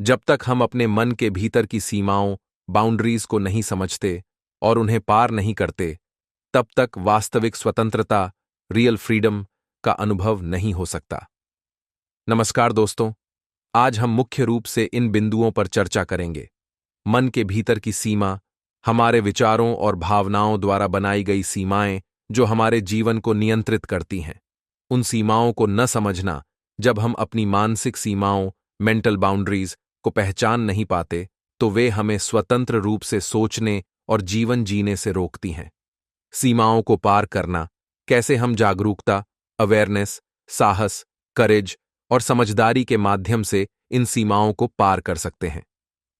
जब तक हम अपने मन के भीतर की सीमाओं, बाउंड्रीज को नहीं समझते और उन्हें पार नहीं करते, तब तक वास्तविक स्वतंत्रता, रियल फ्रीडम का अनुभव नहीं हो सकता। नमस्कार दोस्तों, आज हम मुख्य रूप से इन बिंदुओं पर चर्चा करेंगे। मन के भीतर की सीमा, हमारे विचारों और भावनाओं द्वारा बनाई गई सीमाएं जो हमारे जीवन को नियंत्रित करती हैं। उन सीमाओं को न समझना, जब हम अपनी मानसिक सीमाओं, मेंटल बाउंड्रीज को पहचान नहीं पाते, तो वे हमें स्वतंत्र रूप से सोचने और जीवन जीने से रोकती हैं। सीमाओं को पार करना, कैसे हम जागरूकता, अवेयरनेस, साहस, करेज और समझदारी के माध्यम से इन सीमाओं को पार कर सकते हैं।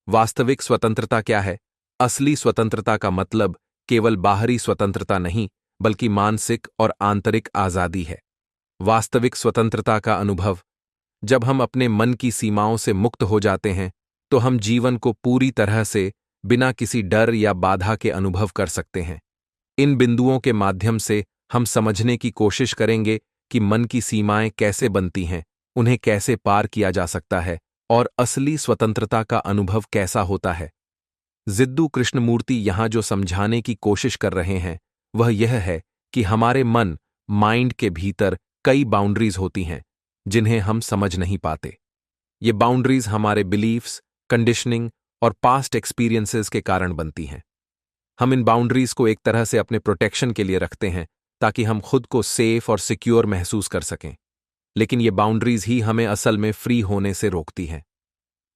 वास्तविक स्वतंत्रता क्या है? असली स्वतंत्रता का मतलब केवल बाहरी स्वतंत्रता नहीं, बल्कि मानसिक और आंतरिक आजादी है। वास्तविक स्वतंत्रता का अनुभव, जब हम अपने मन की सीमाओं से मुक्त हो जाते हैं, तो हम जीवन को पूरी तरह से बिना किसी डर या बाधा के अनुभव कर सकते हैं। इन बिंदुओं के माध्यम से हम समझने की कोशिश करेंगे कि मन की सीमाएं कैसे बनती हैं, उन्हें कैसे पार किया जा सकता है और असली स्वतंत्रता का अनुभव कैसा होता है। जिद्दू कृष्णमूर्ति यहां जो समझाने की कोशिश कर रहे हैं, वह यह है कि हमारे माइंड के भीतर कई बाउंड्रीज होती हैं जिन्हें हम समझ नहीं पाते। ये बाउंड्रीज हमारे बिलीफ्स, कंडीशनिंग और पास्ट एक्सपीरियंसेस के कारण बनती हैं। हम इन बाउंड्रीज को एक तरह से अपने प्रोटेक्शन के लिए रखते हैं, ताकि हम खुद को सेफ और सिक्योर महसूस कर सकें। लेकिन ये बाउंड्रीज ही हमें असल में फ्री होने से रोकती हैं।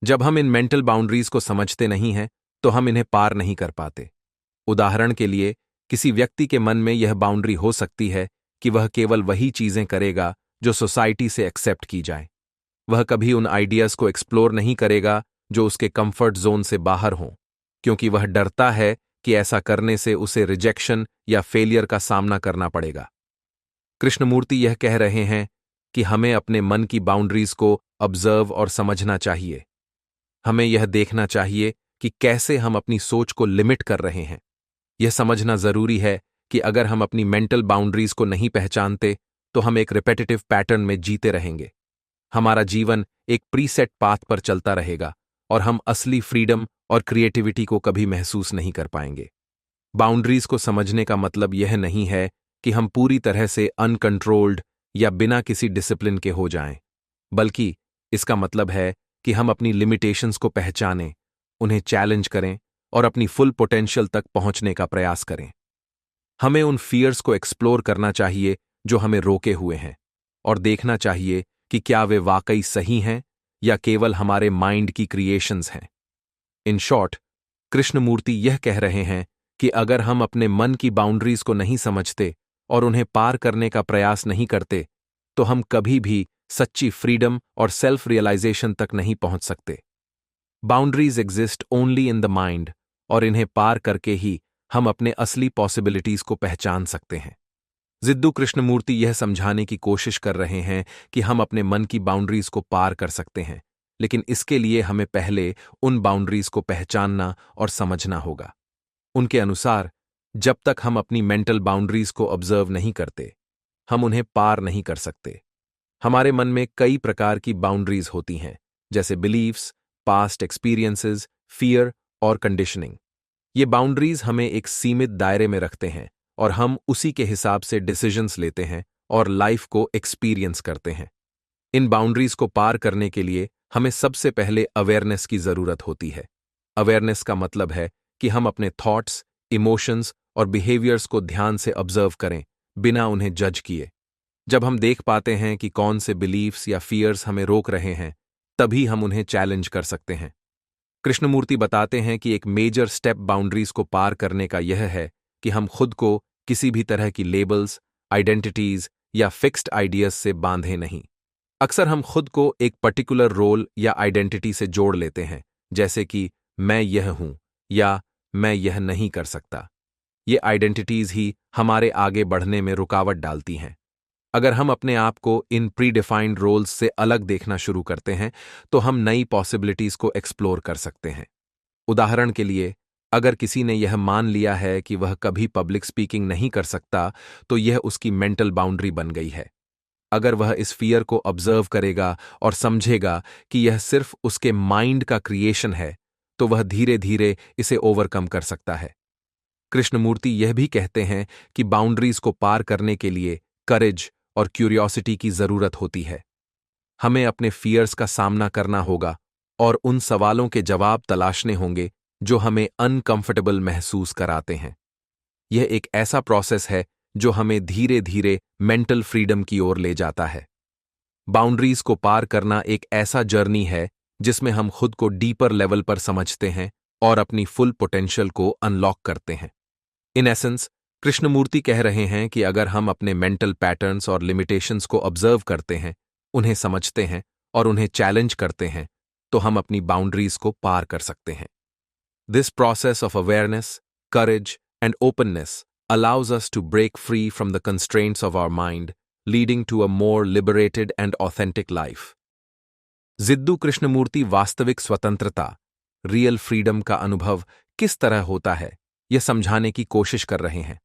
जब हम इन मेंटल बाउंड्रीज को समझते नहीं हैं, तो हम इन्हें पार नहीं कर पाते। उदाहरण के लिए, किसी व्यक्ति के मन में यह बाउंड्री हो सकती है कि वह केवल वही चीजें करेगा जो सोसाइटी से एक्सेप्ट की जाए। वह कभी उन आइडियाज को एक्सप्लोर नहीं करेगा जो उसके कंफर्ट जोन से बाहर हों, क्योंकि वह डरता है कि ऐसा करने से उसे रिजेक्शन या फेलियर का सामना करना पड़ेगा। कृष्णमूर्ति यह कह रहे हैं कि हमें अपने मन की बाउंड्रीज को ऑब्जर्व और समझना चाहिए। हमें यह देखना चाहिए कि कैसे हम अपनी सोच को लिमिट कर रहे हैं। यह समझना जरूरी है कि अगर हम अपनी मेंटल बाउंड्रीज को नहीं पहचानते, तो हम एक रिपेटिटिव पैटर्न में जीते रहेंगे। हमारा जीवन एक प्रीसेट पाथ पर चलता रहेगा और हम असली फ्रीडम और क्रिएटिविटी को कभी महसूस नहीं कर पाएंगे। बाउंड्रीज को समझने का मतलब यह नहीं है कि हम पूरी तरह से अनकंट्रोल्ड या बिना किसी डिसिप्लिन के हो जाएं, बल्कि इसका मतलब है कि हम अपनी लिमिटेशंस को पहचानें, उन्हें चैलेंज करें और अपनी फुल पोटेंशियल तक पहुंचने का प्रयास करें। हमें उन फियर्स को एक्सप्लोर करना चाहिए जो हमें रोके हुए हैं, और देखना चाहिए कि क्या वे वाकई सही हैं या केवल हमारे माइंड की क्रिएशंस हैं। इन शॉर्ट, कृष्णमूर्ति यह कह रहे हैं कि अगर हम अपने मन की बाउंड्रीज को नहीं समझते और उन्हें पार करने का प्रयास नहीं करते, तो हम कभी भी सच्ची फ्रीडम और सेल्फ रियलाइजेशन तक नहीं पहुंच सकते। Boundaries exist only in the mind, और इन्हें पार करके ही हम अपने असली पॉसिबिलिटीज को पहचान सकते हैं। जिद्दू कृष्णमूर्ति यह समझाने की कोशिश कर रहे हैं कि हम अपने मन की बाउंड्रीज को पार कर सकते हैं, लेकिन इसके लिए हमें पहले उन बाउंड्रीज को पहचानना और समझना होगा। उनके अनुसार, जब तक हम अपनी मेंटल बाउंड्रीज को ऑब्जर्व नहीं करते, हम उन्हें पार नहीं कर सकते। हमारे मन में कई प्रकार की बाउंड्रीज होती हैं, जैसे बिलीफ्स, पास्ट एक्सपीरियंसेस, फियर और कंडीशनिंग। ये बाउंड्रीज हमें एक सीमित दायरे में रखते हैं और हम उसी के हिसाब से डिसीजंस लेते हैं और लाइफ को एक्सपीरियंस करते हैं। इन बाउंड्रीज को पार करने के लिए हमें सबसे पहले अवेयरनेस की जरूरत होती है। अवेयरनेस का मतलब है कि हम अपने थॉट्स, इमोशंस और बिहेवियर्स को ध्यान से ऑब्जर्व करें, बिना उन्हें जज किए। जब हम देख पाते हैं कि कौन से बिलीफ्स या फियर्स हमें रोक रहे हैं, तभी हम उन्हें चैलेंज कर सकते हैं। कृष्णमूर्ति बताते हैं कि एक मेजर स्टेप बाउंड्रीज को पार करने का यह है कि हम खुद को किसी भी तरह की लेबल्स, आइडेंटिटीज या फिक्स्ड आइडियाज से बांधे नहीं। अक्सर हम खुद को एक पर्टिकुलर रोल या आइडेंटिटी से जोड़ लेते हैं, जैसे कि मैं यह हूं या मैं यह नहीं कर सकता। ये आइडेंटिटीज ही हमारे आगे बढ़ने में रुकावट डालती हैं। अगर हम अपने आप को इन प्री डिफाइंड रोल्स से अलग देखना शुरू करते हैं, तो हम नई पॉसिबिलिटीज को एक्सप्लोर कर सकते हैं। उदाहरण के लिए, अगर किसी ने यह मान लिया है कि वह कभी पब्लिक स्पीकिंग नहीं कर सकता, तो यह उसकी मेंटल बाउंड्री बन गई है। अगर वह इस फियर को ऑब्जर्व करेगा और समझेगा कि यह सिर्फ उसके माइंड का क्रिएशन है, तो वह धीरे धीरे इसे ओवरकम कर सकता है। कृष्णमूर्ति यह भी कहते हैं कि बाउंड्रीज को पार करने के लिए करेज और क्यूरियोसिटी की जरूरत होती है। हमें अपने फियर्स का सामना करना होगा और उन सवालों के जवाब तलाशने होंगे जो हमें अनकंफर्टेबल महसूस कराते हैं। यह एक ऐसा प्रोसेस है जो हमें धीरे धीरे मेंटल फ्रीडम की ओर ले जाता है। बाउंड्रीज को पार करना एक ऐसा जर्नी है जिसमें हम खुद को डीपर लेवल पर समझते हैं और अपनी फुल पोटेंशियल को अनलॉक करते हैं। इन एसेंस, कृष्णमूर्ति कह रहे हैं कि अगर हम अपने मेंटल पैटर्न्स और लिमिटेशंस को ऑब्जर्व करते हैं, उन्हें समझते हैं और उन्हें चैलेंज करते हैं, तो हम अपनी बाउंड्रीज को पार कर सकते हैं। This process of awareness, courage and openness allows us to break free from the constraints of our mind, leading to a more liberated and authentic life. Jiddu Krishnamurti वास्तविक स्वतंत्रता, रियल फ्रीडम का अनुभव किस तरह होता है, यह समझाने की कोशिश कर रहे हैं।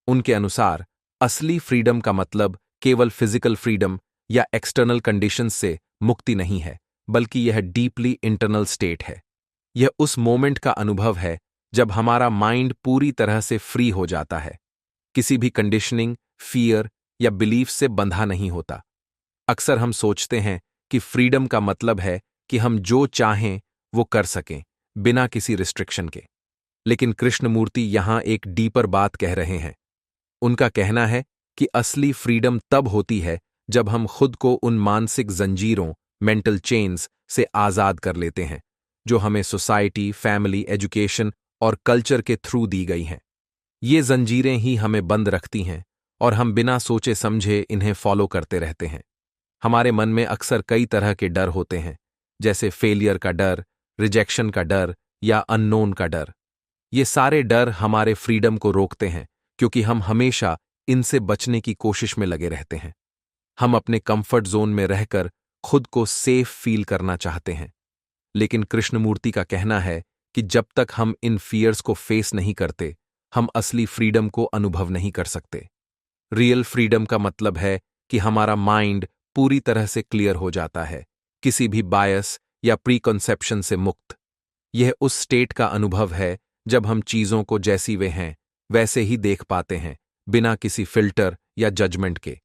उनके अनुसार असली फ्रीडम का मतलब केवल फिजिकल फ्रीडम या एक्सटर्नल कंडीशंस से मुक्ति नहीं है, बल्कि यह डीपली इंटरनल स्टेट है। यह उस मोमेंट का अनुभव है जब हमारा माइंड पूरी तरह से फ्री हो जाता है, किसी भी कंडीशनिंग, फियर या बिलीफ से बंधा नहीं होता। अक्सर हम सोचते हैं कि फ्रीडम का मतलब है कि हम जो चाहें वो कर सकें, बिना किसी रिस्ट्रिक्शन के। लेकिन कृष्णमूर्ति यहां एक डीपर बात कह रहे हैं। उनका कहना है कि असली फ्रीडम तब होती है जब हम खुद को उन मानसिक जंजीरों, मेंटल चेन्स से आजाद कर लेते हैं जो हमें सोसाइटी, फैमिली, एजुकेशन और कल्चर के थ्रू दी गई हैं। ये जंजीरें ही हमें बंद रखती हैं और हम बिना सोचे समझे इन्हें फॉलो करते रहते हैं। हमारे मन में अक्सर कई तरह के डर होते हैं, जैसे फेलियर का डर, रिजेक्शन का डर या अननोन का डर। ये सारे डर हमारे फ्रीडम को रोकते हैं क्योंकि हम हमेशा इनसे बचने की कोशिश में लगे रहते हैं। हम अपने कंफर्ट जोन में रहकर खुद को सेफ फील करना चाहते हैं। लेकिन कृष्णमूर्ति का कहना है कि जब तक हम इन फियर्स को फेस नहीं करते, हम असली फ्रीडम को अनुभव नहीं कर सकते। रियल फ्रीडम का मतलब है कि हमारा माइंड पूरी तरह से क्लियर हो जाता है, किसी भी बायस या प्रीकॉन्सेप्शन से मुक्त। यह उस स्टेट का अनुभव है जब हम चीजों को जैसी वे हैं वैसे ही देख पाते हैं, बिना किसी फिल्टर या जजमेंट के।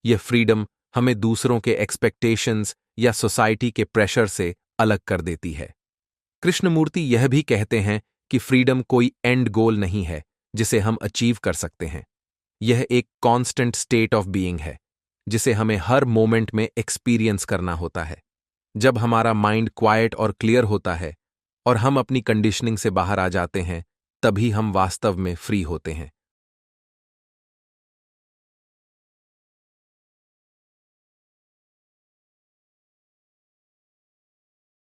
यह फ्रीडम हमें दूसरों के एक्सपेक्टेशंस या सोसाइटी के प्रेशर से अलग कर देती है। कृष्णमूर्ति यह भी कहते हैं कि फ्रीडम कोई एंड गोल नहीं है जिसे हम अचीव कर सकते हैं। यह एक कांस्टेंट स्टेट ऑफ बीइंग है जिसे हमें हर मोमेंट में एक्सपीरियंस करना होता है। जब हमारा माइंड क्वाइट और क्लियर होता है और हम अपनी कंडीशनिंग से बाहर आ जाते हैं, तभी हम वास्तव में फ्री होते हैं।